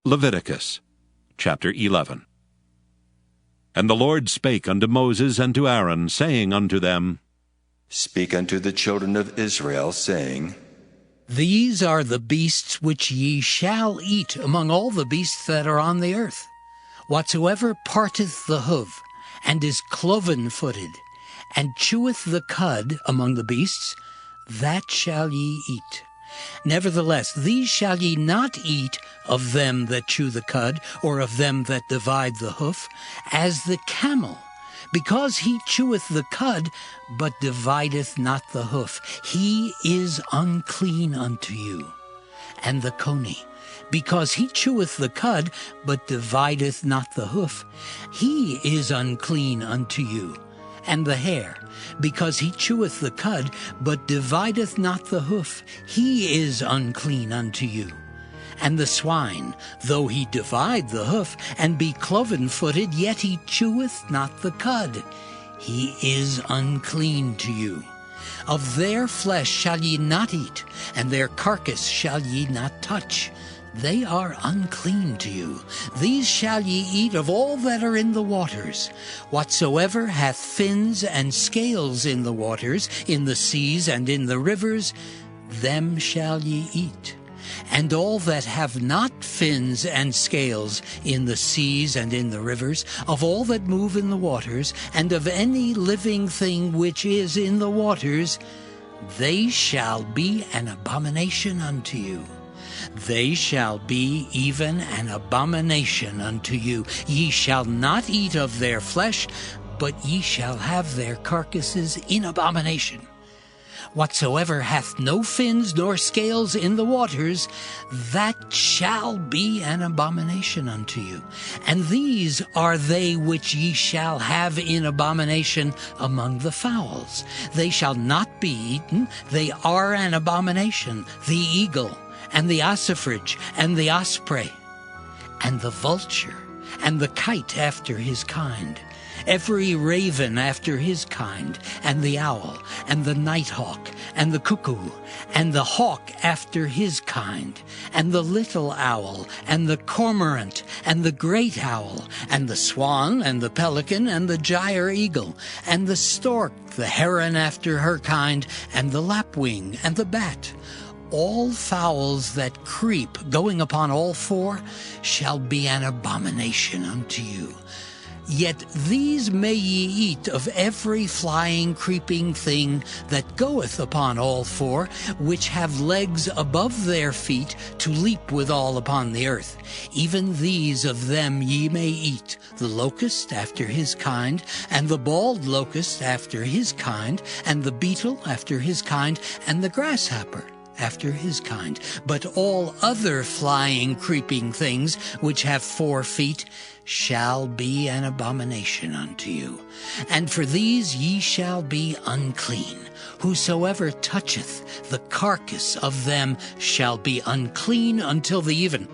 Leviticus chapter 11. And the Lord spake unto Moses and to Aaron, saying unto them, Speak unto the children of Israel, saying, These are the beasts which ye shall eat among all the beasts that are on the earth. Whatsoever parteth the hoof, and is cloven-footed, and cheweth the cud among the beasts, that shall ye eat. Nevertheless, these shall ye not eat of them that chew the cud, or of them that divide the hoof, as the camel, because he cheweth the cud, but divideth not the hoof. He is unclean unto you. And the coney, because he cheweth the cud, but divideth not the hoof. He is unclean unto you. And the hare, because he cheweth the cud, but divideth not the hoof. He is unclean unto you. And the swine, though he divide the hoof, and be cloven-footed, yet he cheweth not the cud. He is unclean to you. Of their flesh shall ye not eat, and their carcass shall ye not touch. They are unclean to you. These shall ye eat of all that are in the waters. Whatsoever hath fins and scales in the waters, in the seas and in the rivers, them shall ye eat. And all that have not fins and scales in the seas and in the rivers, of all that move in the waters, and of any living thing which is in the waters, they shall be an abomination unto you. They shall be even an abomination unto you. Ye shall not eat of their flesh, but ye shall have their carcasses in abomination. Whatsoever hath no fins nor scales in the waters, that shall be an abomination unto you. And these are they which ye shall have in abomination among the fowls. They shall not be eaten, they are an abomination: the eagle, and the ossifrage, and the osprey, and the vulture, and the kite after his kind, every raven after his kind, and the owl, and the nighthawk, and the cuckoo, and the hawk after his kind, and the little owl, and the cormorant, and the great owl, and the swan, and the pelican, and the gyre eagle, and the stork, the heron after her kind, and the lapwing, and the bat. All fowls that creep, going upon all four, shall be an abomination unto you. Yet these may ye eat of every flying, creeping thing that goeth upon all four, which have legs above their feet to leap withal upon the earth. Even these of them ye may eat: the locust after his kind, and the bald locust after his kind, and the beetle after his kind, and the grasshopper after his kind. But all other flying, creeping things which have 4 feet shall be an abomination unto you. And for these ye shall be unclean. Whosoever toucheth the carcass of them shall be unclean until the even.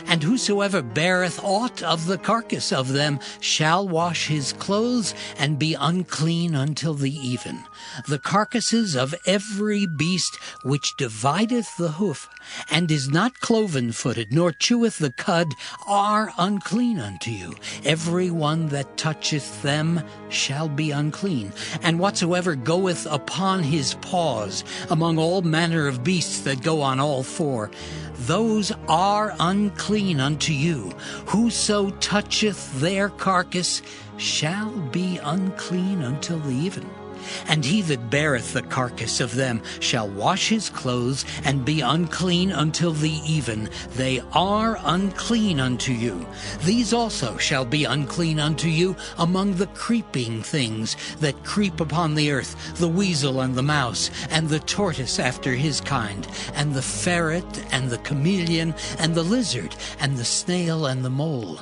And whosoever beareth aught of the carcass of them shall wash his clothes, and be unclean until the even. The carcasses of every beast which divideth the hoof, and is not cloven-footed, nor cheweth the cud, are unclean unto you. Every one that toucheth them shall be unclean. And whatsoever goeth upon his paws among all manner of beasts that go on all four, those are unclean unto you. Whoso toucheth their carcass shall be unclean until the even. And he that beareth the carcass of them shall wash his clothes, and be unclean until the even. They are unclean unto you. These also shall be unclean unto you among the creeping things that creep upon the earth: the weasel, and the mouse, and the tortoise after his kind, and the ferret, and the chameleon, and the lizard, and the snail, and the mole.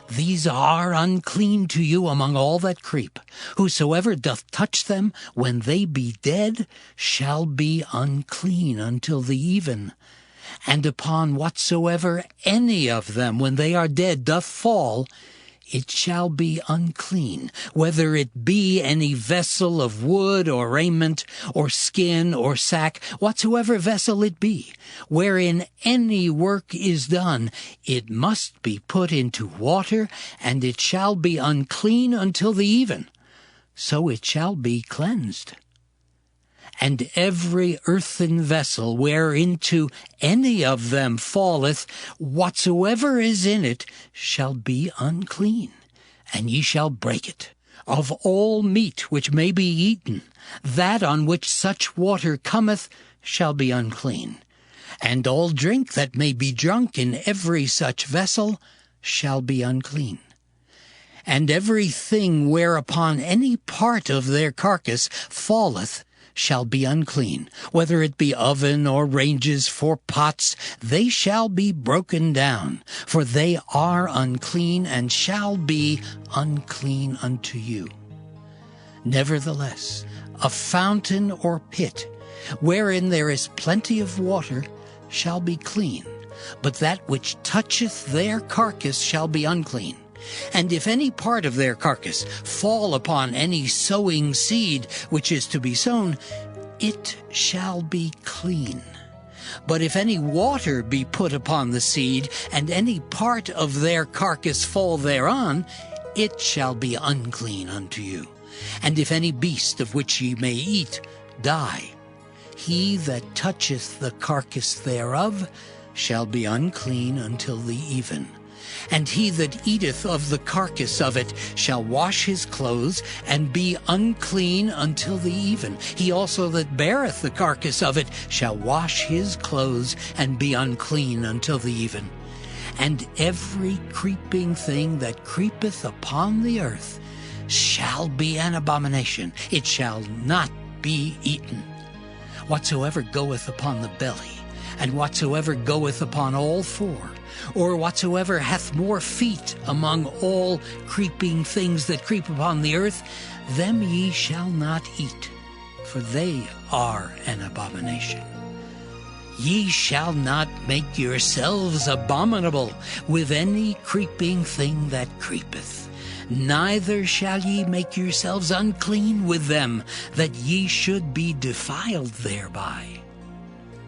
These are unclean to you among all that creep. Whosoever doth touch them when they be dead shall be unclean until the even. And upon whatsoever any of them when they are dead doth fall, it shall be unclean, whether it be any vessel of wood or raiment, or skin or sack, whatsoever vessel it be, wherein any work is done, it must be put into water, and it shall be unclean until the even. So it shall be cleansed. And every earthen vessel whereinto any of them falleth, whatsoever is in it shall be unclean, and ye shall break it. Of all meat which may be eaten, that on which such water cometh shall be unclean. And all drink that may be drunk in every such vessel shall be unclean. And every thing whereupon any part of their carcass falleth shall be unclean, whether it be oven or ranges for pots, they shall be broken down, for they are unclean, and shall be unclean unto you. Nevertheless, a fountain or pit, wherein there is plenty of water, shall be clean, but that which toucheth their carcass shall be unclean. And if any part of their carcass fall upon any sowing seed which is to be sown, it shall be clean. But if any water be put upon the seed, and any part of their carcass fall thereon, it shall be unclean unto you. And if any beast of which ye may eat die, he that toucheth the carcass thereof shall be unclean until the even. And he that eateth of the carcass of it shall wash his clothes, and be unclean until the even. He also that beareth the carcass of it shall wash his clothes, and be unclean until the even. And every creeping thing that creepeth upon the earth shall be an abomination. It shall not be eaten. Whatsoever goeth upon the belly, and whatsoever goeth upon all four, or whatsoever hath more feet among all creeping things that creep upon the earth, them ye shall not eat, for they are an abomination. Ye shall not make yourselves abominable with any creeping thing that creepeth, neither shall ye make yourselves unclean with them, that ye should be defiled thereby.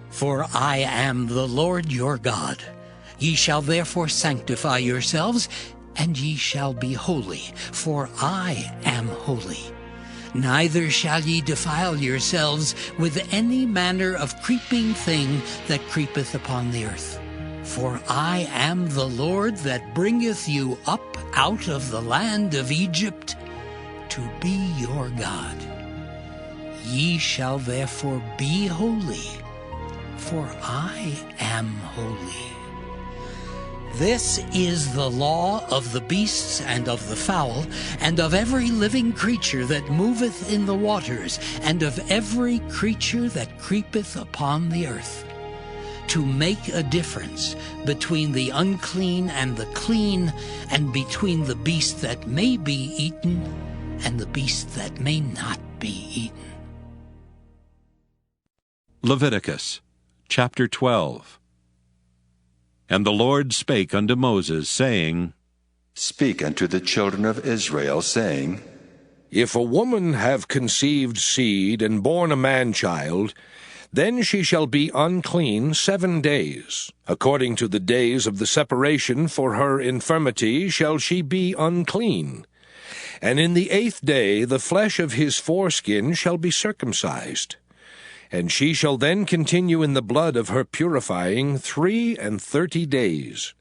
For I am the Lord your God. Ye shall therefore sanctify yourselves, and ye shall be holy, for I am holy. Neither shall ye defile yourselves with any manner of creeping thing that creepeth upon the earth. For I am the Lord that bringeth you up out of the land of Egypt to be your God. Ye shall therefore be holy, for I am holy. This is the law of the beasts and of the fowl, and of every living creature that moveth in the waters, and of every creature that creepeth upon the earth, to make a difference between the unclean and the clean, and between the beast that may be eaten and the beast that may not be eaten. Leviticus chapter 12. And the Lord spake unto Moses, saying, Speak unto the children of Israel, saying, If a woman have conceived seed and born a man-child, then she shall be unclean 7 days. According to the days of the separation for her infirmity shall she be unclean. And in the 8th day the flesh of his foreskin shall be circumcised. And she shall then continue in the blood of her purifying 33 days.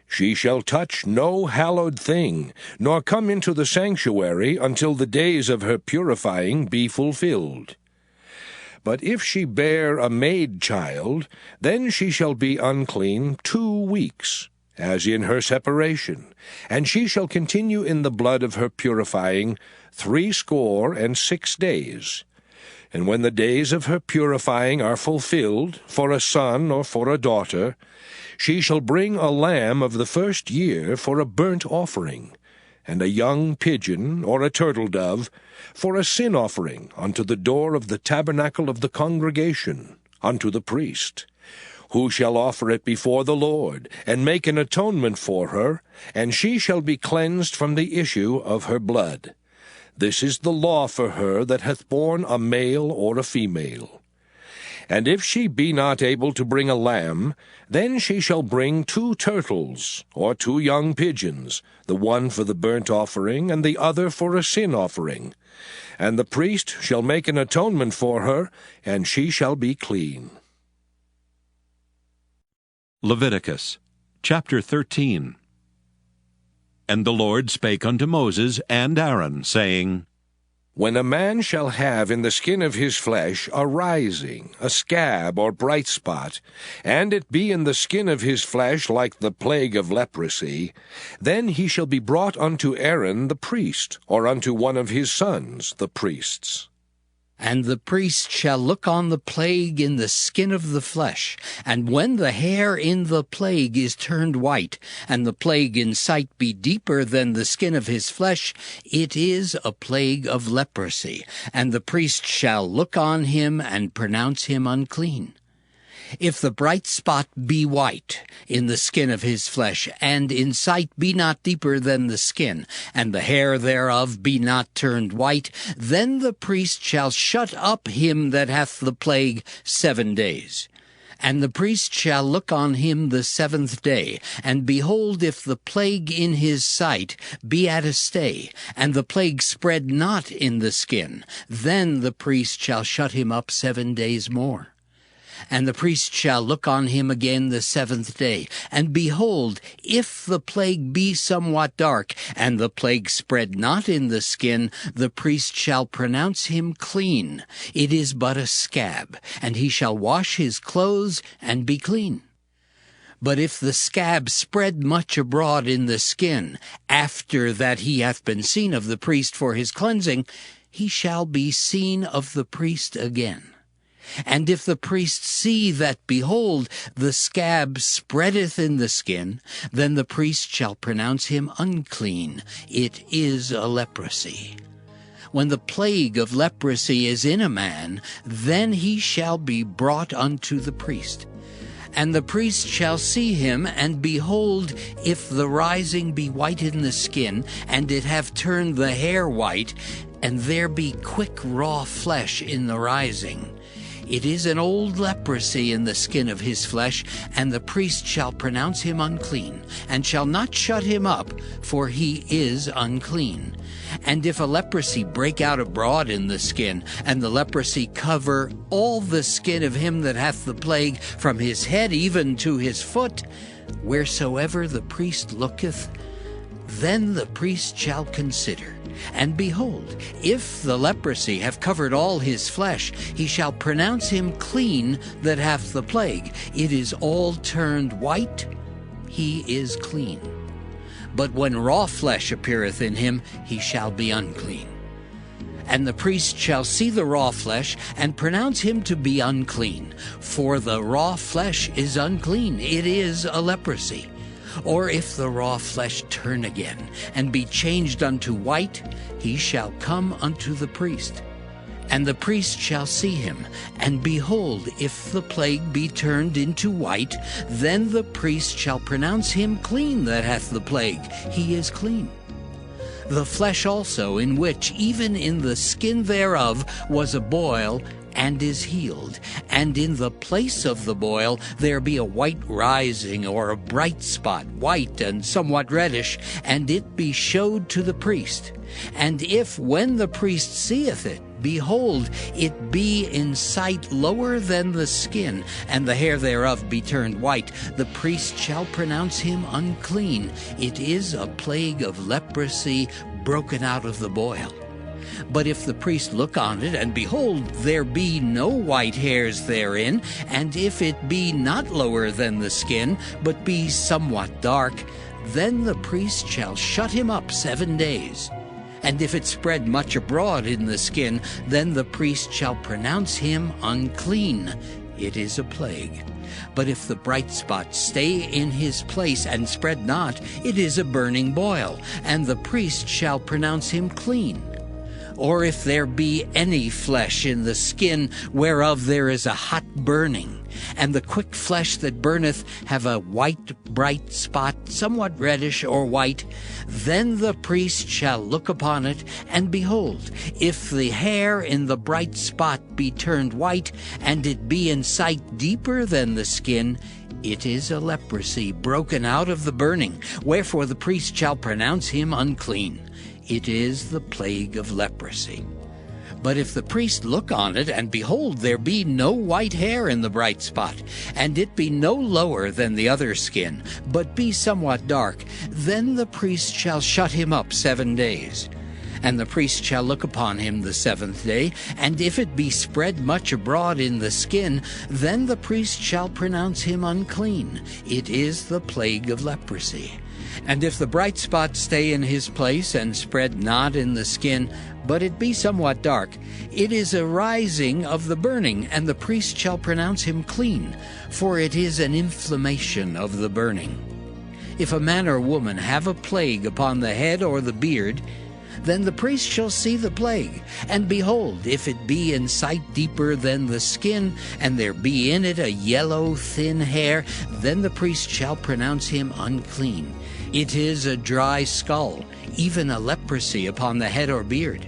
She shall touch no hallowed thing, nor come into the sanctuary until the days of her purifying be fulfilled. But if she bear a maid child, then she shall be unclean 2 weeks, as in her separation, and she shall continue in the blood of her purifying 66 days. And when the days of her purifying are fulfilled, for a son or for a daughter, she shall bring a lamb of the 1st year for a burnt offering, and a young pigeon or a turtle-dove for a sin offering unto the door of the tabernacle of the congregation, unto the priest, who shall offer it before the Lord, and make an atonement for her, and she shall be cleansed from the issue of her blood. This is the law for her that hath borne a male or a female. And if she be not able to bring a lamb, then she shall bring 2 turtles, or 2 young pigeons, the one for the burnt offering, and the other for a sin offering. And the priest shall make an atonement for her, and she shall be clean. Leviticus chapter 13. And the Lord spake unto Moses and Aaron, saying, When a man shall have in the skin of his flesh a rising, a scab or bright spot, and it be in the skin of his flesh like the plague of leprosy, then he shall be brought unto Aaron the priest, or unto one of his sons the priests. And the priest shall look on the plague in the skin of the flesh, and when the hair in the plague is turned white, and the plague in sight be deeper than the skin of his flesh, it is a plague of leprosy, and the priest shall look on him and pronounce him unclean. If the bright spot be white in the skin of his flesh, and in sight be not deeper than the skin, and the hair thereof be not turned white, then the priest shall shut up him that hath the plague 7 days. And the priest shall look on him the 7th day, and behold, if the plague in his sight be at a stay, and the plague spread not in the skin, then the priest shall shut him up 7 days more. And the priest shall look on him again the 7th day, and behold, if the plague be somewhat dark, and the plague spread not in the skin, the priest shall pronounce him clean. It is but a scab, and he shall wash his clothes and be clean. But if the scab spread much abroad in the skin, after that he hath been seen of the priest for his cleansing, he shall be seen of the priest again. And if the priest see that, behold, the scab spreadeth in the skin, then the priest shall pronounce him unclean. It is a leprosy. When the plague of leprosy is in a man, then he shall be brought unto the priest. And the priest shall see him, and behold, if the rising be white in the skin, and it have turned the hair white, and there be quick raw flesh in the rising, it is an old leprosy in the skin of his flesh, and the priest shall pronounce him unclean, and shall not shut him up, for he is unclean. And if a leprosy break out abroad in the skin, and the leprosy cover all the skin of him that hath the plague, from his head even to his foot, wheresoever the priest looketh, then the priest shall consider. And behold, if the leprosy have covered all his flesh, he shall pronounce him clean that hath the plague. It is all turned white, he is clean. But when raw flesh appeareth in him, he shall be unclean. And the priest shall see the raw flesh, and pronounce him to be unclean. For the raw flesh is unclean, it is a leprosy. Or if the raw flesh turn again, and be changed unto white, he shall come unto the priest. And the priest shall see him, and behold, if the plague be turned into white, then the priest shall pronounce him clean that hath the plague. He is clean. The flesh also, in which, even in the skin thereof, was a boil, and is healed, and in the place of the boil there be a white rising, or a bright spot, white and somewhat reddish, and it be showed to the priest. And if, when the priest seeth it, behold, it be in sight lower than the skin, and the hair thereof be turned white, the priest shall pronounce him unclean. It is a plague of leprosy broken out of the boil. But if the priest look on it, and behold, there be no white hairs therein, and if it be not lower than the skin, but be somewhat dark, then the priest shall shut him up 7 days. And if it spread much abroad in the skin, then the priest shall pronounce him unclean. It is a plague. But if the bright spot stay in his place and spread not, it is a burning boil, and the priest shall pronounce him clean. Or if there be any flesh in the skin whereof there is a hot burning, and the quick flesh that burneth have a white bright spot, somewhat reddish or white, then the priest shall look upon it, and behold, if the hair in the bright spot be turned white, and it be in sight deeper than the skin, it is a leprosy broken out of the burning, wherefore the priest shall pronounce him unclean. It is the plague of leprosy. But if the priest look on it, and behold, there be no white hair in the bright spot, and it be no lower than the other skin, but be somewhat dark, then the priest shall shut him up 7 days. And the priest shall look upon him the 7th day, and if it be spread much abroad in the skin, then the priest shall pronounce him unclean. It is the plague of leprosy. And if the bright spot stay in his place, and spread not in the skin, but it be somewhat dark, it is a rising of the burning, and the priest shall pronounce him clean, for it is an inflammation of the burning. If a man or woman have a plague upon the head or the beard, then the priest shall see the plague, and behold, if it be in sight deeper than the skin, and there be in it a yellow thin hair, then the priest shall pronounce him unclean. It is a dry skull, even a leprosy upon the head or beard.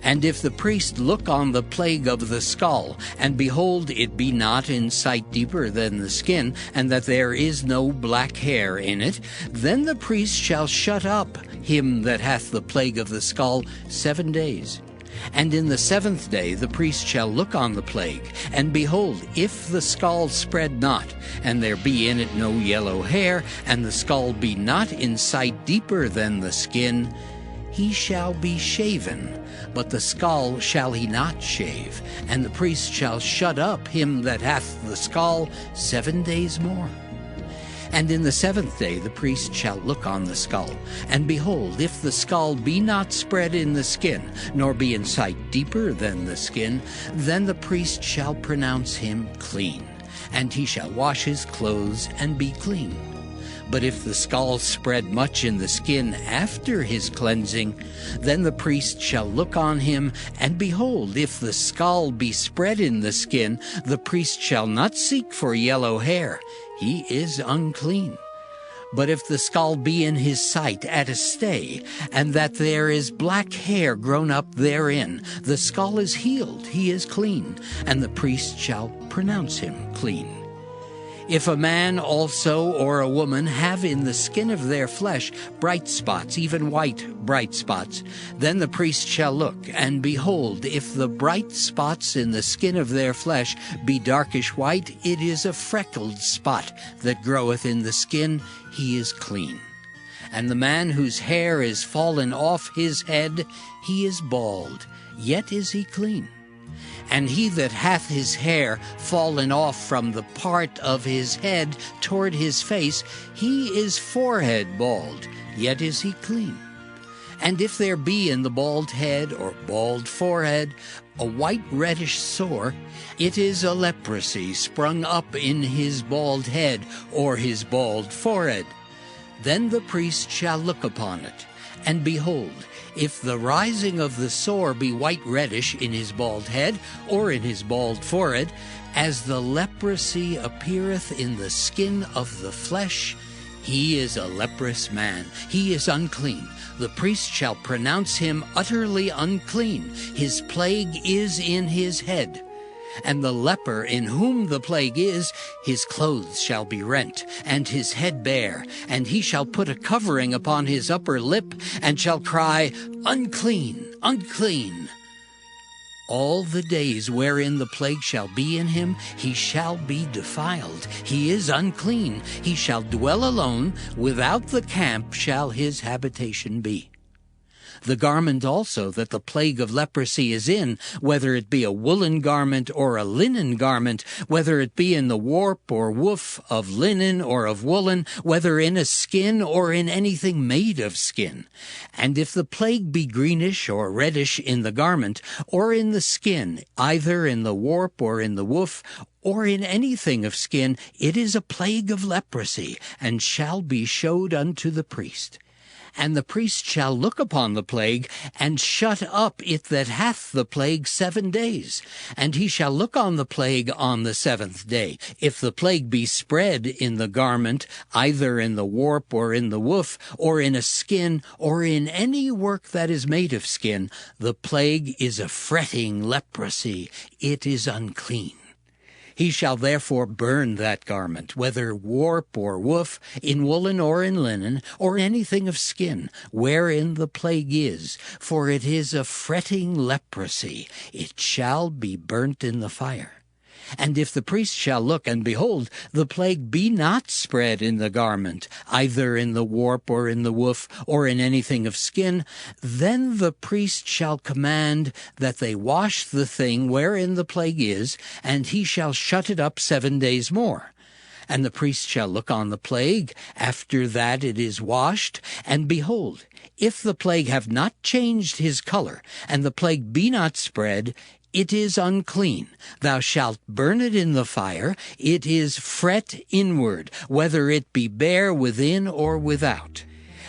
And if the priest look on the plague of the skull, and behold, it be not in sight deeper than the skin, and that there is no black hair in it, then the priest shall shut up him that hath the plague of the skull 7 days. And in the 7th day the priest shall look on the plague, and behold, if the skull spread not, and there be in it no yellow hair, and the skull be not in sight deeper than the skin, he shall be shaven, but the skull shall he not shave, and the priest shall shut up him that hath the skull 7 days more. And in the 7th day the priest shall look on the skull, and behold, if the skull be not spread in the skin, nor be in sight deeper than the skin, then the priest shall pronounce him clean, and he shall wash his clothes and be clean. But if the skull spread much in the skin after his cleansing, then the priest shall look on him, and behold, if the skull be spread in the skin, the priest shall not seek for yellow hair. He is unclean. But if the skull be in his sight at a stay, and that there is black hair grown up therein, the skull is healed, he is clean, and the priest shall pronounce him clean. If a man also or a woman have in the skin of their flesh bright spots, even white bright spots, then the priest shall look, and behold, if the bright spots in the skin of their flesh be darkish white, it is a freckled spot that groweth in the skin, he is clean. And the man whose hair is fallen off his head, he is bald, yet is he clean. And he that hath his hair fallen off from the part of his head toward his face, he is forehead bald, yet is he clean. And if there be in the bald head or bald forehead a white reddish sore, it is a leprosy sprung up in his bald head or his bald forehead. Then the priest shall look upon it, and behold, if the rising of the sore be white reddish in his bald head or in his bald forehead, as the leprosy appeareth in the skin of the flesh, he is a leprous man, he is unclean. The priest shall pronounce him utterly unclean. His plague is in his head. And the leper in whom the plague is, his clothes shall be rent, and his head bare, and he shall put a covering upon his upper lip, and shall cry, Unclean, unclean. All the days wherein the plague shall be in him, he shall be defiled. He is unclean. He shall dwell alone. Without the camp shall his habitation be. The garment also that the plague of leprosy is in, whether it be a woolen garment or a linen garment, whether it be in the warp or woof of linen or of woolen, whether in a skin or in anything made of skin. And if the plague be greenish or reddish in the garment, or in the skin, either in the warp or in the woof, or in anything of skin, it is a plague of leprosy, and shall be showed unto the priest. And the priest shall look upon the plague, and shut up it that hath the plague 7 days. And he shall look on the plague on the 7th day. If the plague be spread in the garment, either in the warp or in the woof, or in a skin, or in any work that is made of skin, the plague is a fretting leprosy. It is unclean. He shall therefore burn that garment, whether warp or woof, in woolen or in linen, or anything of skin, wherein the plague is, for it is a fretting leprosy. It shall be burnt in the fire. And if the priest shall look, and behold, the plague be not spread in the garment, either in the warp or in the woof, or in anything of skin, then the priest shall command that they wash the thing wherein the plague is, and he shall shut it up 7 days more. And the priest shall look on the plague after that it is washed, and behold, if the plague have not changed his color, and the plague be not spread, it is unclean. Thou shalt burn it in the fire. It is fret inward, whether it be bare within or without.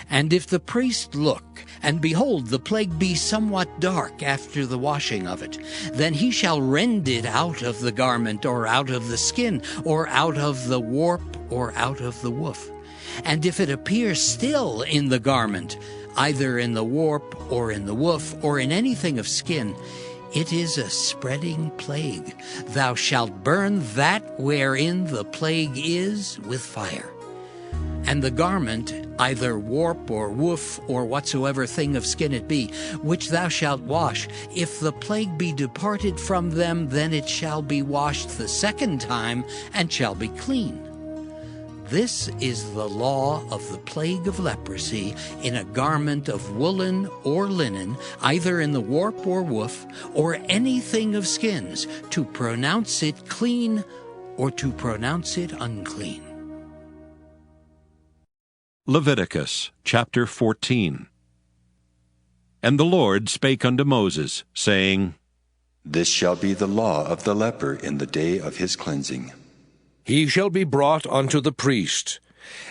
And if the priest look, and behold, the plague be somewhat dark after the washing of it, then he shall rend it out of the garment, or out of the skin, or out of the warp, or out of the woof. And if it appear still in the garment, either in the warp, or in the woof, or in anything of skin, it is a spreading plague. Thou shalt burn that wherein the plague is with fire. And the garment, either warp or woof, or whatsoever thing of skin it be, which thou shalt wash, if the plague be departed from them, then it shall be washed the 2nd time, and shall be clean. This is the law of the plague of leprosy in a garment of woolen or linen, either in the warp or woof, or anything of skins, to pronounce it clean or to pronounce it unclean. Leviticus chapter 14. And the Lord spake unto Moses, saying, This shall be the law of the leper in the day of his cleansing. He shall be brought unto the priest,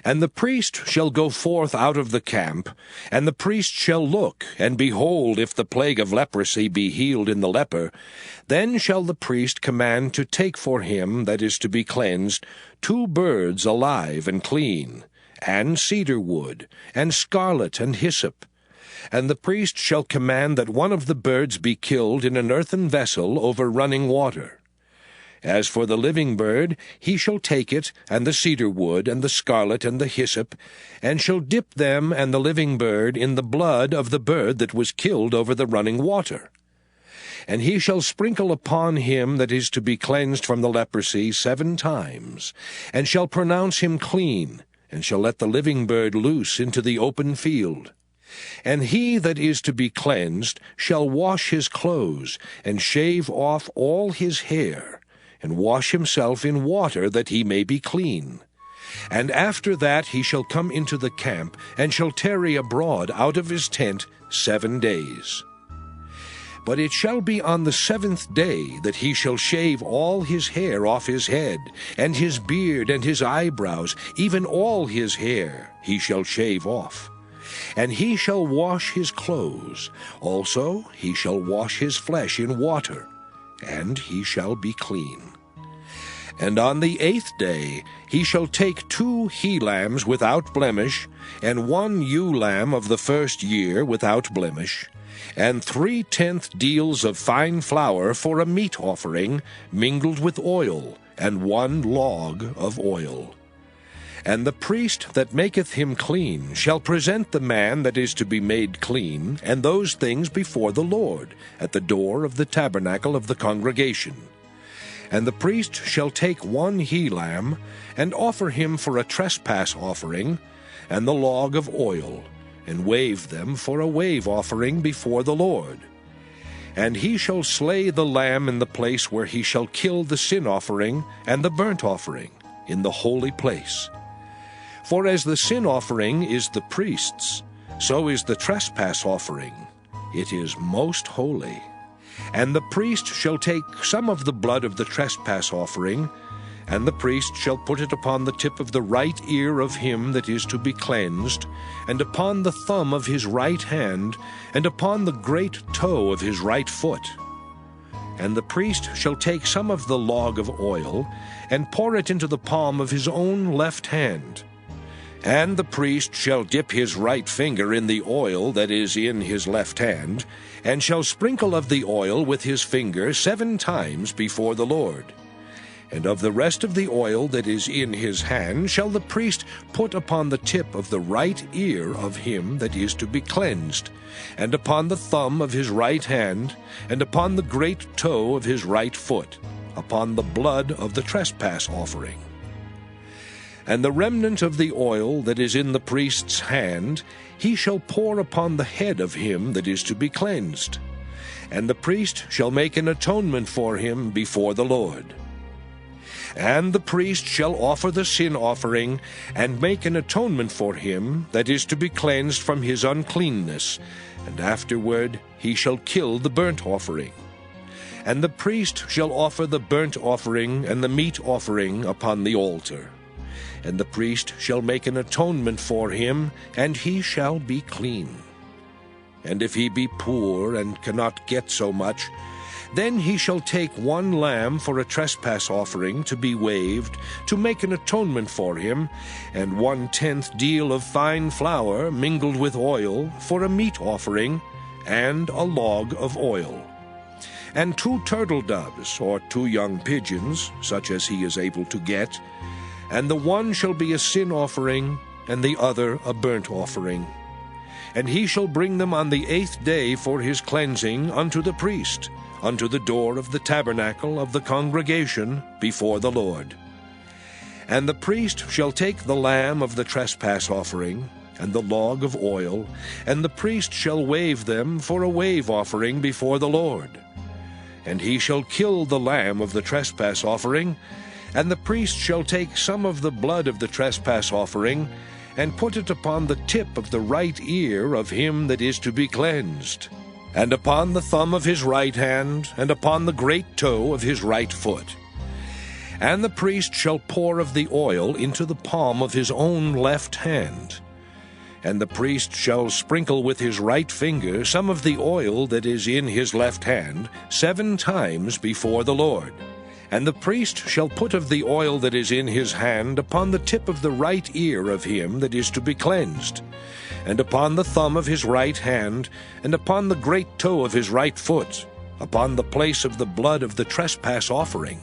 and the priest shall go forth out of the camp, and the priest shall look, and behold, if the plague of leprosy be healed in the leper, then shall the priest command to take for him that is to be cleansed 2 birds alive and clean, and cedar wood, and scarlet and hyssop. And the priest shall command that one of the birds be killed in an earthen vessel over running water. As for the living bird, he shall take it, and the cedar wood, and the scarlet, and the hyssop, and shall dip them and the living bird in the blood of the bird that was killed over the running water. And he shall sprinkle upon him that is to be cleansed from the leprosy 7 times, and shall pronounce him clean, and shall let the living bird loose into the open field. And he that is to be cleansed shall wash his clothes, and shave off all his hair, and wash himself in water, that he may be clean. And after that he shall come into the camp, and shall tarry abroad out of his tent 7 days. But it shall be on the 7th day that he shall shave all his hair off his head, and his beard and his eyebrows, even all his hair he shall shave off. And he shall wash his clothes. Also he shall wash his flesh in water, and he shall be clean. And on the 8th day he shall take 2 he-lambs without blemish, and 1 ewe-lamb of the 1st year without blemish, and 3/10 deals of fine flour for a meat offering, mingled with oil, and 1 log of oil. And the priest that maketh him clean shall present the man that is to be made clean, and those things before the Lord, at the door of the tabernacle of the congregation. And the priest shall take 1 he-lamb, and offer him for a trespass offering, and the log of oil, and wave them for a wave offering before the Lord. And he shall slay the lamb in the place where he shall kill the sin offering and the burnt offering, in the holy place. For as the sin offering is the priest's, so is the trespass offering. It is most holy. And the priest shall take some of the blood of the trespass offering, And the priest shall put it upon the tip of the right ear of him that is to be cleansed, and upon the thumb of his right hand, and upon the great toe of his right foot. And the priest shall take some of the log of oil, and pour it into the palm of his own left hand. And the priest shall dip his right finger in the oil that is in his left hand, and shall sprinkle of the oil with his finger 7 times before the Lord. And of the rest of the oil that is in his hand shall the priest put upon the tip of the right ear of him that is to be cleansed, and upon the thumb of his right hand, and upon the great toe of his right foot, upon the blood of the trespass offering. And the remnant of the oil that is in the priest's hand he shall pour upon the head of him that is to be cleansed. And the priest shall make an atonement for him before the Lord. And the priest shall offer the sin offering, and make an atonement for him that is to be cleansed from his uncleanness, and afterward he shall kill the burnt offering. And the priest shall offer the burnt offering and the meat offering upon the altar. And the priest shall make an atonement for him, and he shall be clean. And if he be poor and cannot get so much, then he shall take 1 lamb for a trespass offering to be waved, to make an atonement for him, and 1/10 deal of fine flour mingled with oil for a meat offering, and a log of oil. And 2 turtle doves, or 2 young pigeons, such as he is able to get, and the one shall be a sin offering, and the other a burnt offering. And he shall bring them on the 8th day for his cleansing unto the priest, unto the door of the tabernacle of the congregation before the Lord. And the priest shall take the lamb of the trespass offering, and the log of oil, and the priest shall wave them for a wave offering before the Lord. And he shall kill the lamb of the trespass offering, and the priest shall take some of the blood of the trespass offering, and put it upon the tip of the right ear of him that is to be cleansed, and upon the thumb of his right hand, and upon the great toe of his right foot. And the priest shall pour of the oil into the palm of his own left hand. And the priest shall sprinkle with his right finger some of the oil that is in his left hand 7 times before the Lord. And the priest shall put of the oil that is in his hand upon the tip of the right ear of him that is to be cleansed, and upon the thumb of his right hand, and upon the great toe of his right foot, upon the place of the blood of the trespass offering.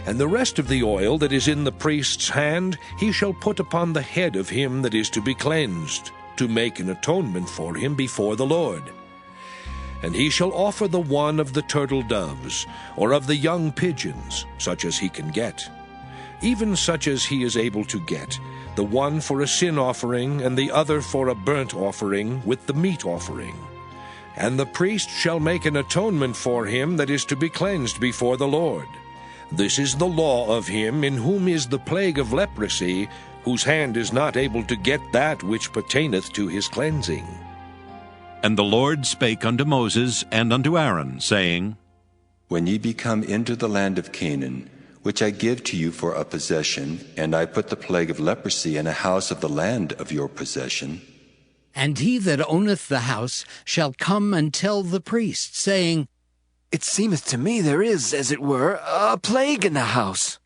And the rest of the oil that is in the priest's hand he shall put upon the head of him that is to be cleansed, to make an atonement for him before the Lord. And he shall offer the one of the turtle doves, or of the young pigeons, such as he can get, even such as he is able to get, the one for a sin offering, and the other for a burnt offering with the meat offering. And the priest shall make an atonement for him that is to be cleansed before the Lord. This is the law of him in whom is the plague of leprosy, whose hand is not able to get that which pertaineth to his cleansing. And the Lord spake unto Moses and unto Aaron, saying, When ye be come into the land of Canaan, which I give to you for a possession, and I put the plague of leprosy in a house of the land of your possession, and he that owneth the house shall come and tell the priest, saying, It seemeth to me there is, as it were, a plague in the house.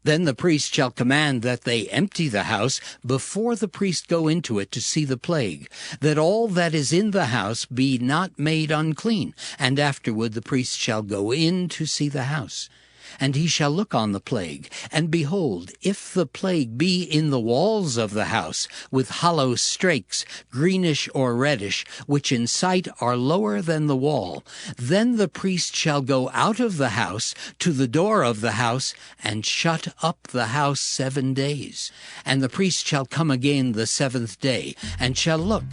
Then the priest shall command that they empty the house before the priest go into it to see the plague, that all that is in the house be not made unclean. And afterward the priest shall go in to see the house. And he shall look on the plague, and behold, if the plague be in the walls of the house, with hollow strakes, greenish or reddish, which in sight are lower than the wall, then the priest shall go out of the house to the door of the house, and shut up the house 7 days. And the priest shall come again the 7th day, and shall look.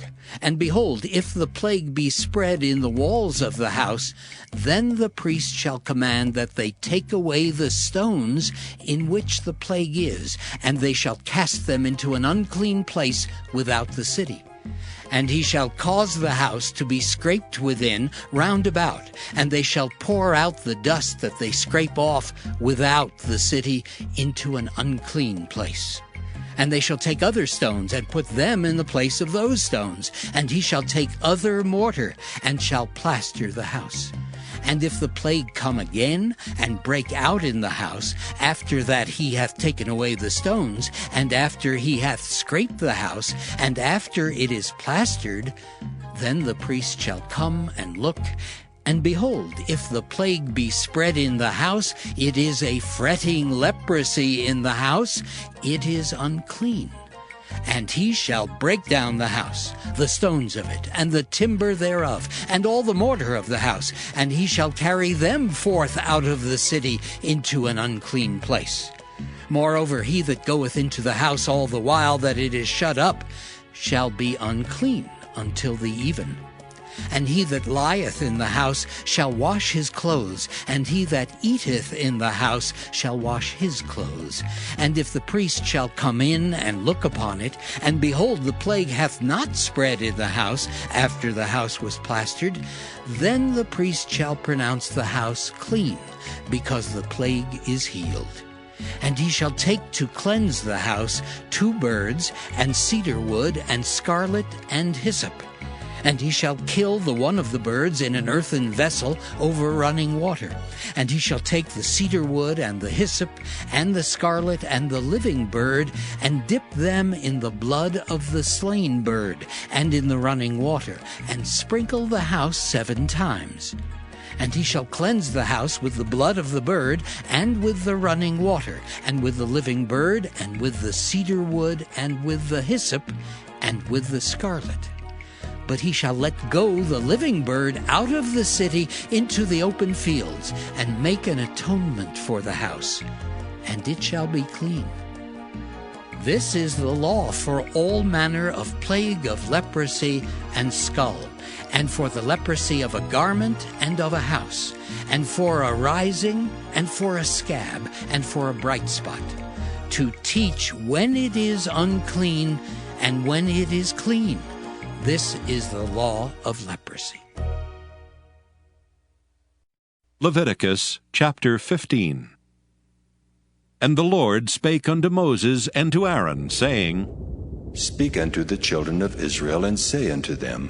And behold, if the plague be spread in the walls of the house, then the priest shall command that they take away the stones in which the plague is, and they shall cast them into an unclean place without the city. And he shall cause the house to be scraped within round about, and they shall pour out the dust that they scrape off without the city into an unclean place. And they shall take other stones, and put them in the place of those stones. And he shall take other mortar, and shall plaster the house. And if the plague come again, and break out in the house, after that he hath taken away the stones, and after he hath scraped the house, and after it is plastered, then the priest shall come and look. And behold, if the plague be spread in the house, it is a fretting leprosy in the house, it is unclean. And he shall break down the house, the stones of it, and the timber thereof, and all the mortar of the house, and he shall carry them forth out of the city into an unclean place. Moreover, he that goeth into the house all the while that it is shut up shall be unclean until the even. And he that lieth in the house shall wash his clothes, and he that eateth in the house shall wash his clothes. And if the priest shall come in and look upon it, and behold, the plague hath not spread in the house after the house was plastered, then the priest shall pronounce the house clean, because the plague is healed. And he shall take to cleanse the house 2 birds, and cedar wood, and scarlet, and hyssop. And he shall kill the one of the birds in an earthen vessel over running water. And he shall take the cedar wood, and the hyssop, and the scarlet, and the living bird, and dip them in the blood of the slain bird, and in the running water, and sprinkle the house 7 times. And he shall cleanse the house with the blood of the bird, and with the running water, and with the living bird, and with the cedar wood, and with the hyssop, and with the scarlet. But he shall let go the living bird out of the city into the open fields, and make an atonement for the house, and it shall be clean. This is the law for all manner of plague of leprosy and skull, and for the leprosy of a garment and of a house, and for a rising, and for a scab, and for a bright spot, to teach when it is unclean and when it is clean. This is the law of leprosy. Leviticus chapter 15. And the Lord spake unto Moses and to Aaron, saying, Speak unto the children of Israel, and say unto them,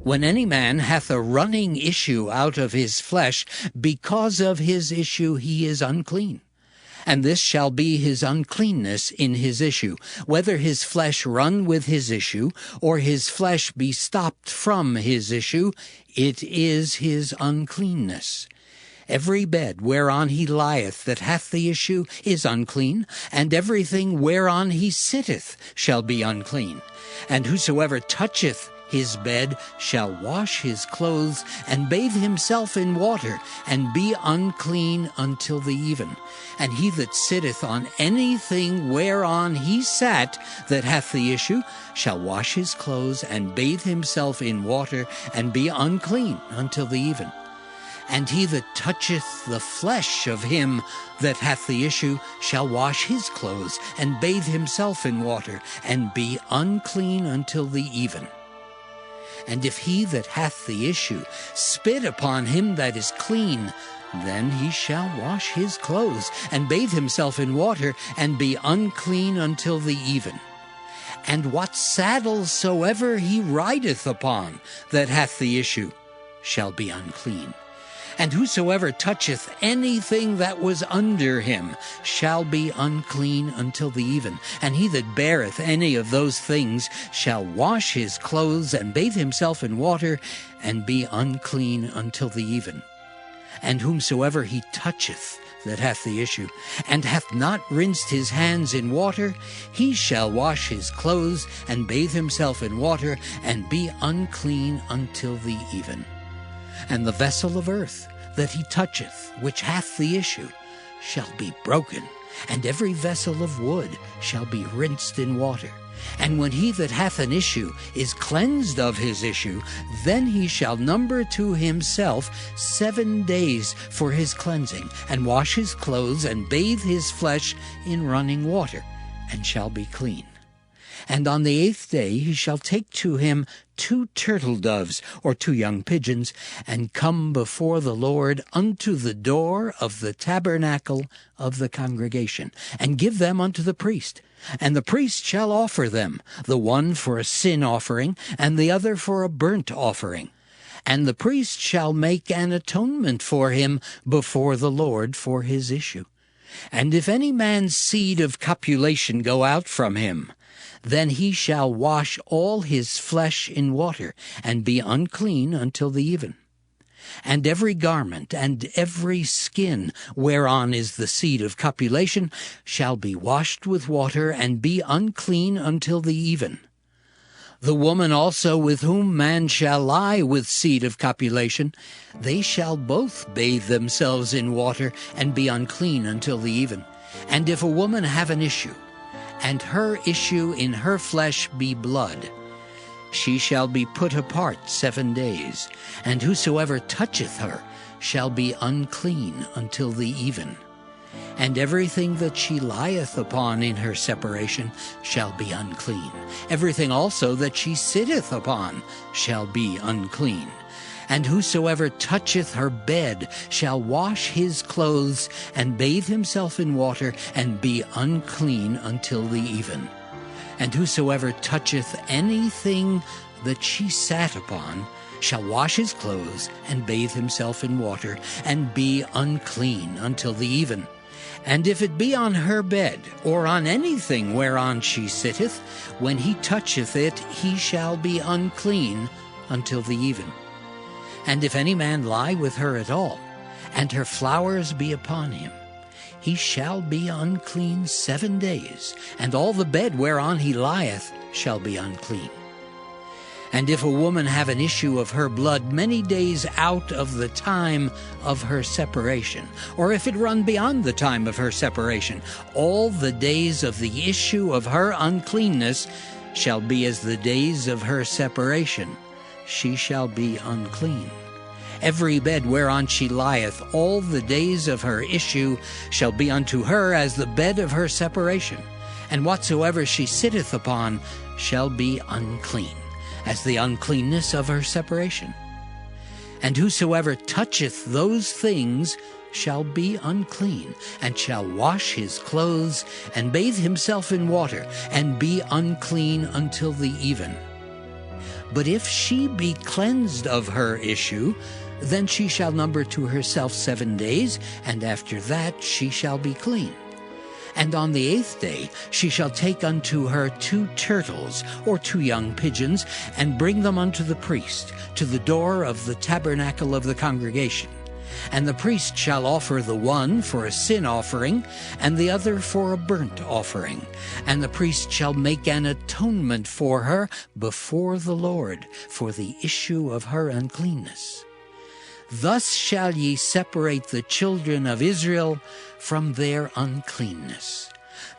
When any man hath a running issue out of his flesh, because of his issue he is unclean. And this shall be his uncleanness in his issue, whether his flesh run with his issue, or his flesh be stopped from his issue, it is his uncleanness. Every bed whereon he lieth that hath the issue is unclean, and everything whereon he sitteth shall be unclean. And whosoever toucheth his bed shall wash his clothes, and bathe himself in water, and be unclean until the even. And he that sitteth on anything whereon he sat that hath the issue shall wash his clothes, and bathe himself in water, and be unclean until the even. And he that toucheth the flesh of him that hath the issue shall wash his clothes, and bathe himself in water, and be unclean until the even. And if he that hath the issue spit upon him that is clean, then he shall wash his clothes, and bathe himself in water, and be unclean until the even. And what saddle soever he rideth upon that hath the issue shall be unclean. And whosoever toucheth anything that was under him shall be unclean until the even. And he that beareth any of those things shall wash his clothes, and bathe himself in water, and be unclean until the even. And whomsoever he toucheth that hath the issue, and hath not rinsed his hands in water, he shall wash his clothes, and bathe himself in water, and be unclean until the even. And the vessel of earth that he toucheth, which hath the issue, shall be broken, and every vessel of wood shall be rinsed in water. And when he that hath an issue is cleansed of his issue, then he shall number to himself 7 days for his cleansing, and wash his clothes, and bathe his flesh in running water, and shall be clean. And on the 8th day he shall take to him 2 turtle doves, or 2 young pigeons, and come before the Lord unto the door of the tabernacle of the congregation, and give them unto the priest. And the priest shall offer them, the one for a sin offering, and the other for a burnt offering. And the priest shall make an atonement for him before the Lord for his issue. And if any man's seed of copulation go out from him, then he shall wash all his flesh in water, and be unclean until the even. And every garment and every skin whereon is the seed of copulation shall be washed with water, and be unclean until the even. The woman also with whom man shall lie with seed of copulation, they shall both bathe themselves in water, and be unclean until the even. And if a woman have an issue, and her issue in her flesh be blood, she shall be put apart 7 days, and whosoever toucheth her shall be unclean until the even. And everything that she lieth upon in her separation shall be unclean. Everything also that she sitteth upon shall be unclean. And whosoever toucheth her bed shall wash his clothes, and bathe himself in water, and be unclean until the even. And whosoever toucheth anything that she sat upon shall wash his clothes, and bathe himself in water, and be unclean until the even. And if it be on her bed, or on anything whereon she sitteth, when he toucheth it, he shall be unclean until the even. And if any man lie with her at all, and her flowers be upon him, he shall be unclean 7 days, and all the bed whereon he lieth shall be unclean. And if a woman have an issue of her blood many days out of the time of her separation, or if it run beyond the time of her separation, all the days of the issue of her uncleanness shall be as the days of her separation. She shall be unclean. Every bed whereon she lieth all the days of her issue shall be unto her as the bed of her separation, and whatsoever she sitteth upon shall be unclean, as the uncleanness of her separation. And whosoever toucheth those things shall be unclean, and shall wash his clothes, and bathe himself in water, and be unclean until the even. But if she be cleansed of her issue, then she shall number to herself 7 days, and after that she shall be clean. And on the 8th day she shall take unto her 2 turtles, or 2 young pigeons, and bring them unto the priest, to the door of the tabernacle of the congregation. And the priest shall offer the one for a sin offering, and the other for a burnt offering. And the priest shall make an atonement for her before the Lord for the issue of her uncleanness. Thus shall ye separate the children of Israel from their uncleanness,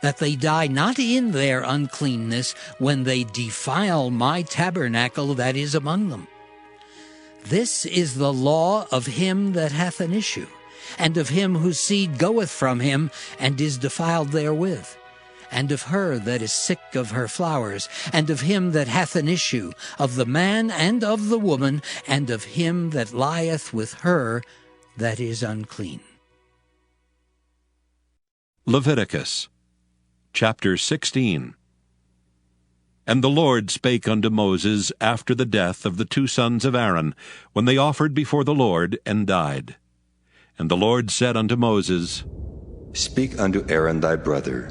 that they die not in their uncleanness when they defile my tabernacle that is among them. This is the law of him that hath an issue, and of him whose seed goeth from him, and is defiled therewith, and of her that is sick of her flowers, and of him that hath an issue, of the man and of the woman, and of him that lieth with her that is unclean. Leviticus chapter 16. And the Lord spake unto Moses after the death of the 2 sons of Aaron, when they offered before the Lord, and died. And the Lord said unto Moses, Speak unto Aaron thy brother,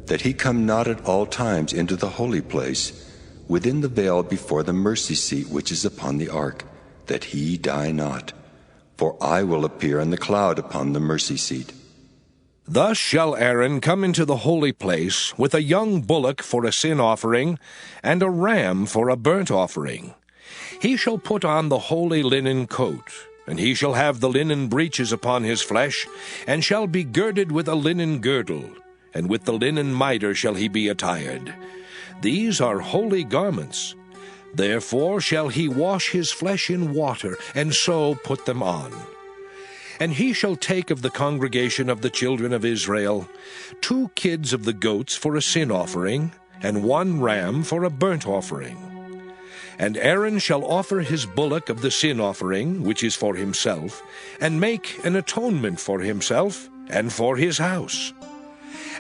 that he come not at all times into the holy place, within the veil before the mercy seat which is upon the ark, that he die not. For I will appear in the cloud upon the mercy seat. Thus shall Aaron come into the holy place with a young bullock for a sin offering, and a ram for a burnt offering. He shall put on the holy linen coat, and he shall have the linen breeches upon his flesh, and shall be girded with a linen girdle, and with the linen mitre shall he be attired. These are holy garments. Therefore shall he wash his flesh in water, and so put them on. And he shall take of the congregation of the children of Israel 2 kids of the goats for a sin offering, and 1 ram for a burnt offering. And Aaron shall offer his bullock of the sin offering, which is for himself, and make an atonement for himself and for his house.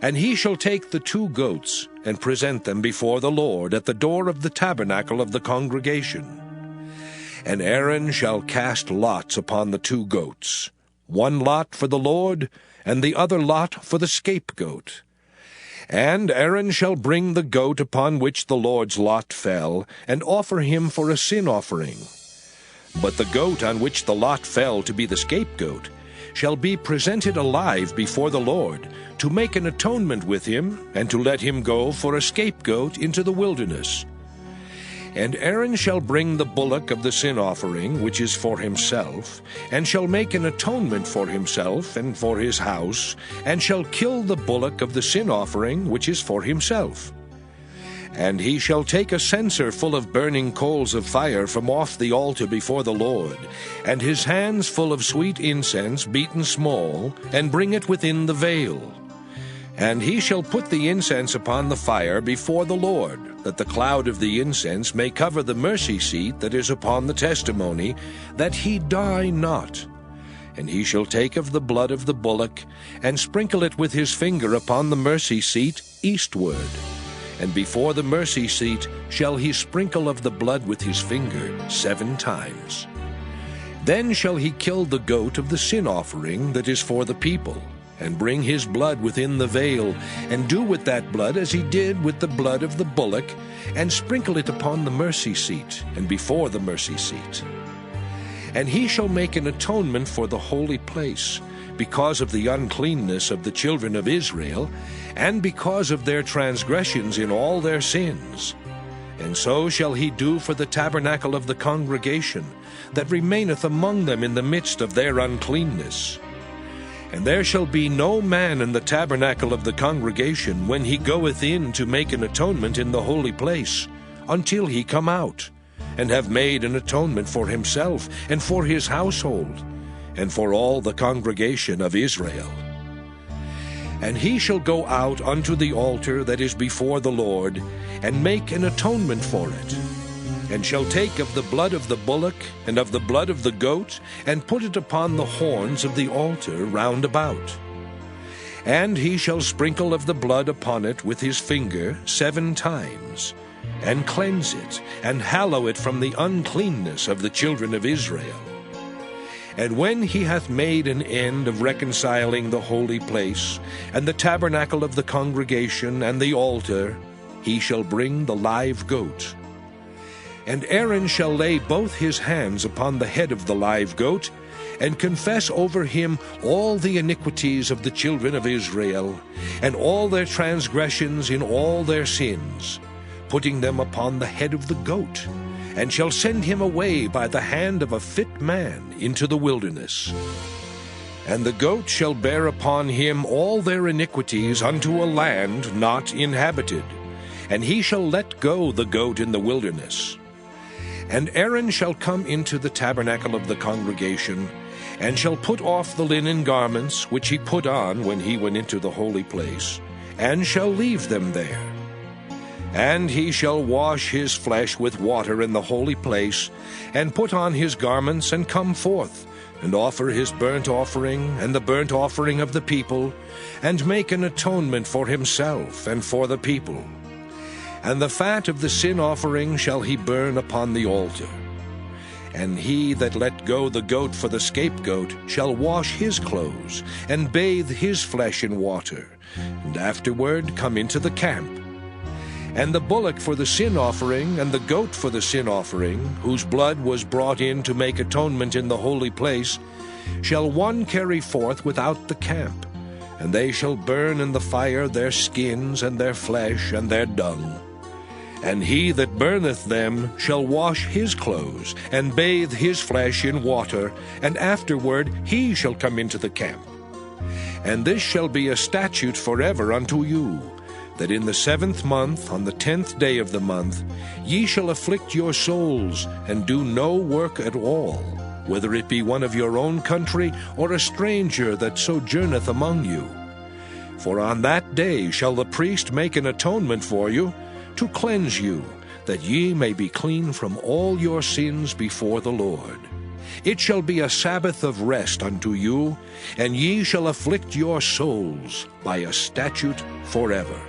And he shall take the 2 goats, and present them before the Lord at the door of the tabernacle of the congregation. And Aaron shall cast lots upon the 2 goats, 1 lot for the Lord, and the other lot for the scapegoat. And Aaron shall bring the goat upon which the Lord's lot fell, and offer him for a sin offering. But the goat on which the lot fell to be the scapegoat shall be presented alive before the Lord, to make an atonement with him, and to let him go for a scapegoat into the wilderness. And Aaron shall bring the bullock of the sin offering, which is for himself, and shall make an atonement for himself and for his house, and shall kill the bullock of the sin offering, which is for himself. And he shall take a censer full of burning coals of fire from off the altar before the Lord, and his hands full of sweet incense beaten small, and bring it within the veil. And he shall put the incense upon the fire before the Lord, that the cloud of the incense may cover the mercy seat that is upon the testimony, that he die not. And he shall take of the blood of the bullock, and sprinkle it with his finger upon the mercy seat eastward. And before the mercy seat shall he sprinkle of the blood with his finger 7 times. Then shall he kill the goat of the sin offering that is for the people, and bring his blood within the veil, and do with that blood as he did with the blood of the bullock, and sprinkle it upon the mercy seat, and before the mercy seat. And he shall make an atonement for the holy place, because of the uncleanness of the children of Israel, and because of their transgressions in all their sins. And so shall he do for the tabernacle of the congregation, that remaineth among them in the midst of their uncleanness. And there shall be no man in the tabernacle of the congregation when he goeth in to make an atonement in the holy place, until he come out, and have made an atonement for himself, and for his household, and for all the congregation of Israel. And he shall go out unto the altar that is before the Lord, and make an atonement for it, and shall take of the blood of the bullock and of the blood of the goat, and put it upon the horns of the altar round about. And he shall sprinkle of the blood upon it with his finger 7 times, and cleanse it, and hallow it from the uncleanness of the children of Israel. And when he hath made an end of reconciling the holy place, and the tabernacle of the congregation, and the altar, he shall bring the live goat. And Aaron shall lay both his hands upon the head of the live goat, and confess over him all the iniquities of the children of Israel, and all their transgressions in all their sins, putting them upon the head of the goat, and shall send him away by the hand of a fit man into the wilderness. And the goat shall bear upon him all their iniquities unto a land not inhabited, and he shall let go the goat in the wilderness. And Aaron shall come into the tabernacle of the congregation, and shall put off the linen garments which he put on when he went into the holy place, and shall leave them there. And he shall wash his flesh with water in the holy place, and put on his garments, and come forth, and offer his burnt offering, and the burnt offering of the people, and make an atonement for himself and for the people. And the fat of the sin offering shall he burn upon the altar. And he that let go the goat for the scapegoat shall wash his clothes, and bathe his flesh in water, and afterward come into the camp. And the bullock for the sin offering, and the goat for the sin offering, whose blood was brought in to make atonement in the holy place, shall one carry forth without the camp, and they shall burn in the fire their skins and their flesh and their dung. And he that burneth them shall wash his clothes, and bathe his flesh in water, and afterward he shall come into the camp. And this shall be a statute forever unto you, that in the 7th month, on the 10th day of the month, ye shall afflict your souls, and do no work at all, whether it be one of your own country, or a stranger that sojourneth among you. For on that day shall the priest make an atonement for you, to cleanse you, that ye may be clean from all your sins before the Lord. It shall be a Sabbath of rest unto you, and ye shall afflict your souls by a statute forever.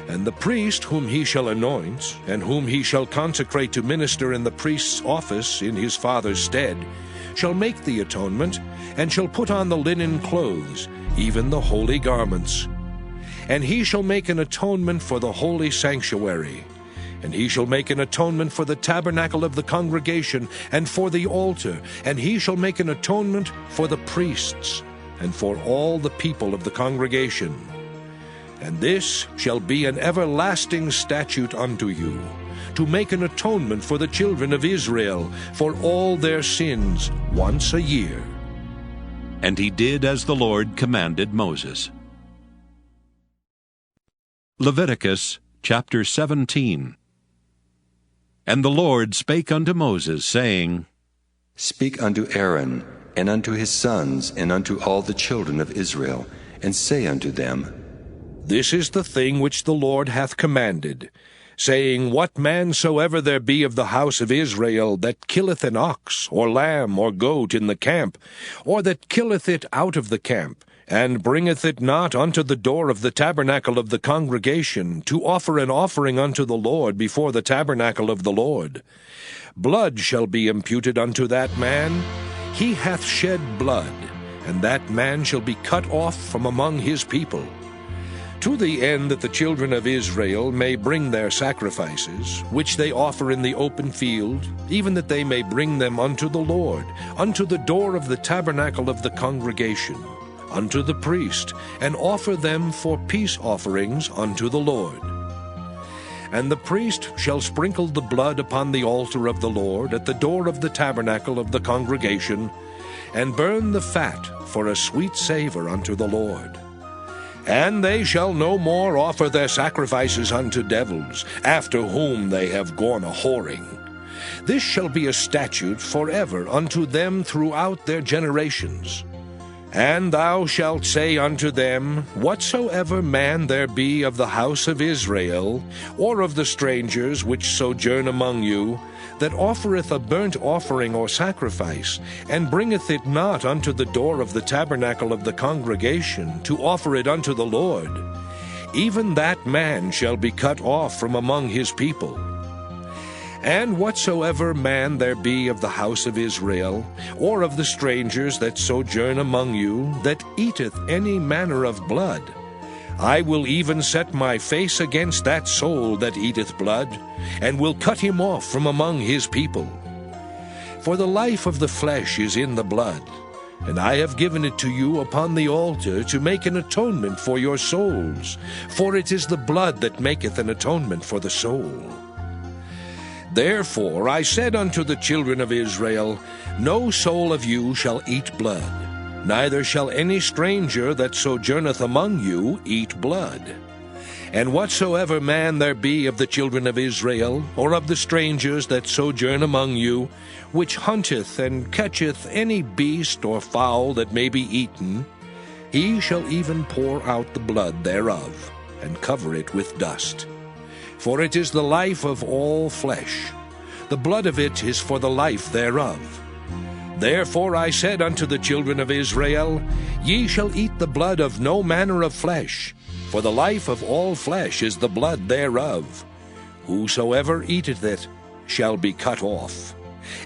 And the priest whom he shall anoint, and whom he shall consecrate to minister in the priest's office in his father's stead, shall make the atonement, and shall put on the linen clothes, even the holy garments. And he shall make an atonement for the holy sanctuary, and he shall make an atonement for the tabernacle of the congregation, and for the altar, and he shall make an atonement for the priests, and for all the people of the congregation. And this shall be an everlasting statute unto you, to make an atonement for the children of Israel for all their sins once a year. And he did as the Lord commanded Moses. Leviticus chapter 17. And the Lord spake unto Moses, saying, Speak unto Aaron, and unto his sons, and unto all the children of Israel, and say unto them, This is the thing which the Lord hath commanded, saying, What man soever there be of the house of Israel that killeth an ox, or lamb, or goat in the camp, or that killeth it out of the camp, and bringeth it not unto the door of the tabernacle of the congregation, to offer an offering unto the Lord before the tabernacle of the Lord, blood shall be imputed unto that man. He hath shed blood, and that man shall be cut off from among his people. To the end that the children of Israel may bring their sacrifices, which they offer in the open field, even that they may bring them unto the Lord, unto the door of the tabernacle of the congregation, unto the priest, and offer them for peace offerings unto the Lord. And the priest shall sprinkle the blood upon the altar of the Lord at the door of the tabernacle of the congregation, and burn the fat for a sweet savor unto the Lord. And they shall no more offer their sacrifices unto devils, after whom they have gone a whoring. This shall be a statute forever unto them throughout their generations. And thou shalt say unto them, Whatsoever man there be of the house of Israel, or of the strangers which sojourn among you, that offereth a burnt offering or sacrifice, and bringeth it not unto the door of the tabernacle of the congregation, to offer it unto the Lord, even that man shall be cut off from among his people. And whatsoever man there be of the house of Israel, or of the strangers that sojourn among you, that eateth any manner of blood, I will even set my face against that soul that eateth blood, and will cut him off from among his people. For the life of the flesh is in the blood, and I have given it to you upon the altar to make an atonement for your souls, for it is the blood that maketh an atonement for the soul. Therefore I said unto the children of Israel, No soul of you shall eat blood, neither shall any stranger that sojourneth among you eat blood. And whatsoever man there be of the children of Israel, or of the strangers that sojourn among you, which hunteth and catcheth any beast or fowl that may be eaten, he shall even pour out the blood thereof, and cover it with dust. For it is the life of all flesh. The blood of it is for the life thereof. Therefore I said unto the children of Israel, Ye shall eat the blood of no manner of flesh, for the life of all flesh is the blood thereof. Whosoever eateth it shall be cut off.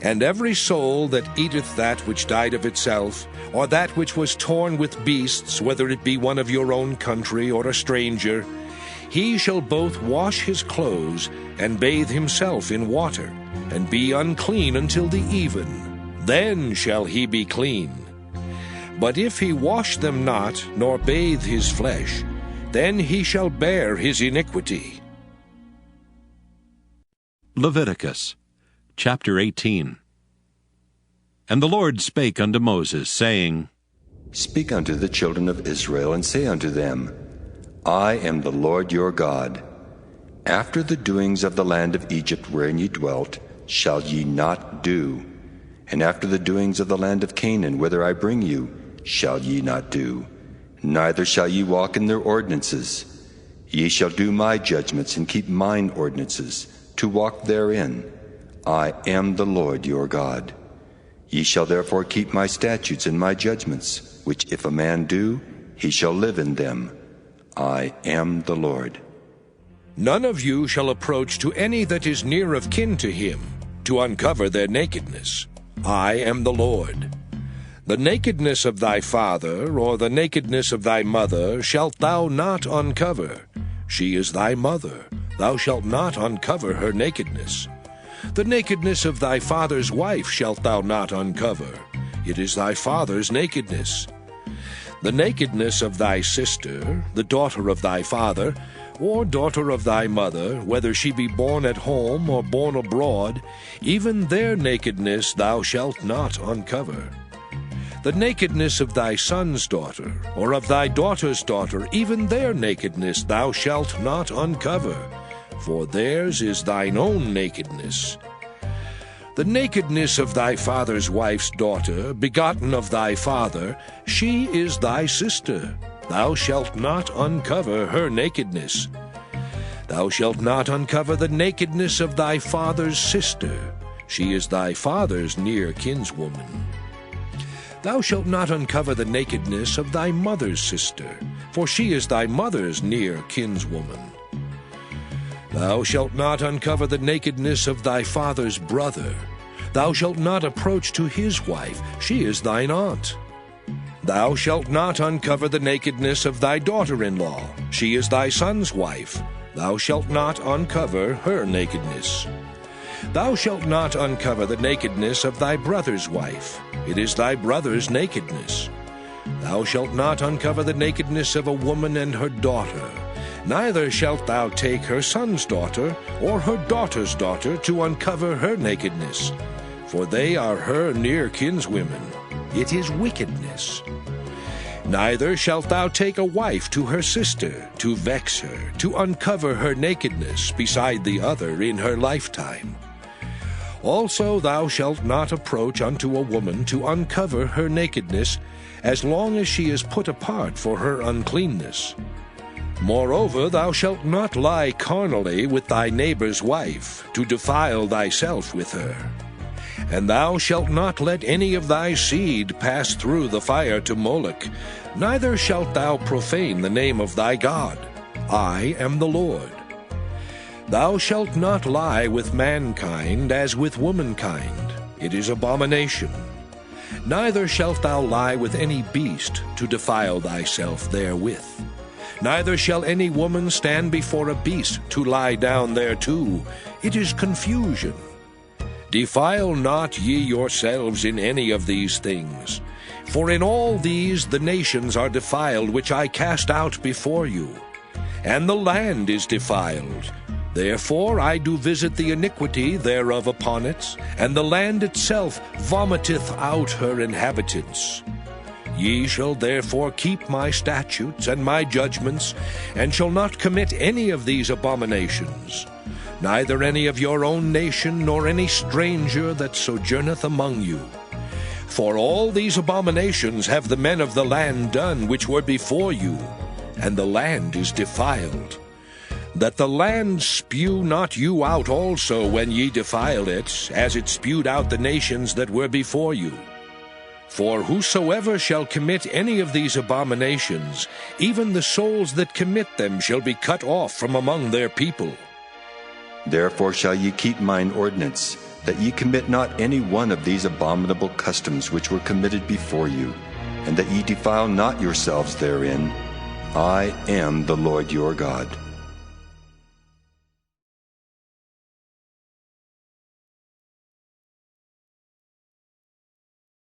And every soul that eateth that which died of itself, or that which was torn with beasts, whether it be one of your own country or a stranger, he shall both wash his clothes and bathe himself in water, and be unclean until the even. Then shall he be clean. But if he wash them not, nor bathe his flesh, then he shall bear his iniquity. Leviticus chapter 18. And the Lord spake unto Moses, saying, Speak unto the children of Israel, and say unto them, I am the Lord your God. After the doings of the land of Egypt wherein ye dwelt, shall ye not do. And after the doings of the land of Canaan, whither I bring you, shall ye not do. Neither shall ye walk in their ordinances. Ye shall do my judgments and keep mine ordinances, to walk therein. I am the Lord your God. Ye shall therefore keep my statutes and my judgments, which if a man do, he shall live in them. I am the Lord. None of you shall approach to any that is near of kin to him, to uncover their nakedness. I am the Lord. The nakedness of thy father, or the nakedness of thy mother, shalt thou not uncover. She is thy mother. Thou shalt not uncover her nakedness. The nakedness of thy father's wife shalt thou not uncover. It is thy father's nakedness. The nakedness of thy sister, the daughter of thy father, or daughter of thy mother, whether she be born at home or born abroad, even their nakedness thou shalt not uncover. The nakedness of thy son's daughter, or of thy daughter's daughter, even their nakedness thou shalt not uncover, for theirs is thine own nakedness. The nakedness of thy father's wife's daughter, begotten of thy father, she is thy sister. Thou shalt not uncover her nakedness. Thou shalt not uncover the nakedness of thy father's sister. She is thy father's near kinswoman. Thou shalt not uncover the nakedness of thy mother's sister, for she is thy mother's near kinswoman. Thou shalt not uncover the nakedness of thy father's brother. Thou shalt not approach to his wife, she is thine aunt. Thou shalt not uncover the nakedness of thy daughter-in-law, she is thy son's wife. Thou shalt not uncover her nakedness. Thou shalt not uncover the nakedness of thy brother's wife, it is thy brother's nakedness. Thou shalt not uncover the nakedness of a woman and her daughter. Neither shalt thou take her son's daughter or her daughter's daughter to uncover her nakedness, for they are her near kinswomen. It is wickedness. Neither shalt thou take a wife to her sister, to vex her, to uncover her nakedness beside the other in her lifetime. Also thou shalt not approach unto a woman to uncover her nakedness, as long as she is put apart for her uncleanness. Moreover, thou shalt not lie carnally with thy neighbor's wife, to defile thyself with her. And thou shalt not let any of thy seed pass through the fire to Moloch, neither shalt thou profane the name of thy God. I am the Lord. Thou shalt not lie with mankind as with womankind. It is abomination. Neither shalt thou lie with any beast, to defile thyself therewith. Neither shall any woman stand before a beast to lie down thereto. It is confusion. Defile not ye yourselves in any of these things. For in all these the nations are defiled, which I cast out before you. And the land is defiled. Therefore I do visit the iniquity thereof upon it, and the land itself vomiteth out her inhabitants. Ye shall therefore keep my statutes and my judgments, and shall not commit any of these abominations, neither any of your own nation, nor any stranger that sojourneth among you. For all these abominations have the men of the land done which were before you, and the land is defiled. That the land spew not you out also when ye defile it, as it spewed out the nations that were before you. For whosoever shall commit any of these abominations, even the souls that commit them shall be cut off from among their people. Therefore shall ye keep mine ordinance, that ye commit not any one of these abominable customs which were committed before you, and that ye defile not yourselves therein. I am the Lord your God.